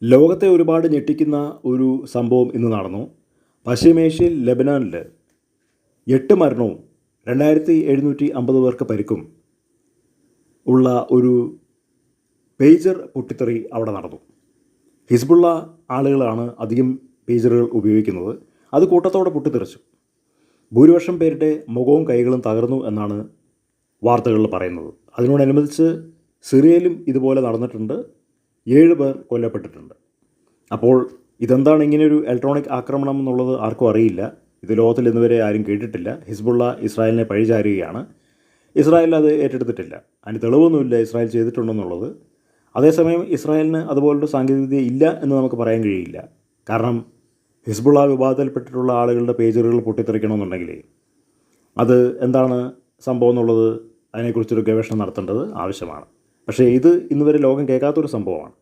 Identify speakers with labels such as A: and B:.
A: ലോകത്തെ ഒരുപാട് ഞെട്ടിക്കുന്ന ഒരു സംഭവം ഇന്ന് നടന്നു. പശ്ചിമേഷ്യയിൽ ലെബനാനിൽ 8 മരണവും 2750 പേർക്ക് പരിക്കും ഉള്ള ഒരു പേജർ പൊട്ടിത്തെറി അവിടെ നടന്നു. ഹിസ്ബുള്ള ആളുകളാണ് അധികം പേജറുകൾ ഉപയോഗിക്കുന്നത്. അത് കൂട്ടത്തോടെ പൊട്ടിത്തെറിച്ചു. ഭൂരിപക്ഷം പേരുടെ മുഖവും കൈകളും തകർന്നു എന്നാണ് വാർത്തകളിൽ പറയുന്നത്. അതിനോടനുബന്ധിച്ച് സിറിയയിലും ഇതുപോലെ നടന്നിട്ടുണ്ട്. 7 പേർ കൊല്ലപ്പെട്ടിട്ടുണ്ട്. അപ്പോൾ ഇതെന്താണ് ഇങ്ങനെയൊരു ഇലക്ട്രോണിക് ആക്രമണം എന്നുള്ളത് ആർക്കും അറിയില്ല. ഇത് ലോകത്തിൽ ഇന്നുവരെ ആരും കേട്ടിട്ടില്ല. ഹിസ്ബുള്ള ഇസ്രായേലിനെ പഴിചാരുകയാണ്. ഇസ്രായേൽ അത് ഏറ്റെടുത്തിട്ടില്ല. അതിന് തെളിവൊന്നുമില്ല ഇസ്രായേൽ ചെയ്തിട്ടുണ്ടെന്നുള്ളത്. അതേസമയം ഇസ്രായേലിന് അതുപോലൊരു സാങ്കേതികവിദ്യ ഇല്ല എന്ന് നമുക്ക് പറയാൻ കഴിയില്ല. കാരണം ഹിസ്ബുള്ള വിഭാഗത്തിൽപ്പെട്ടിട്ടുള്ള ആളുകളുടെ പേജറുകൾ പൊട്ടിത്തെറിക്കണമെന്നുണ്ടെങ്കിൽ അത് എന്താണ് സംഭവം എന്നുള്ളത് അതിനെക്കുറിച്ചൊരു ഗവേഷണം നടത്തേണ്ടത് ആവശ്യമാണ്. പക്ഷേ ഇത് ഇന്നുവരെ ലോകം കേൾക്കാത്തൊരു സംഭവമാണ്.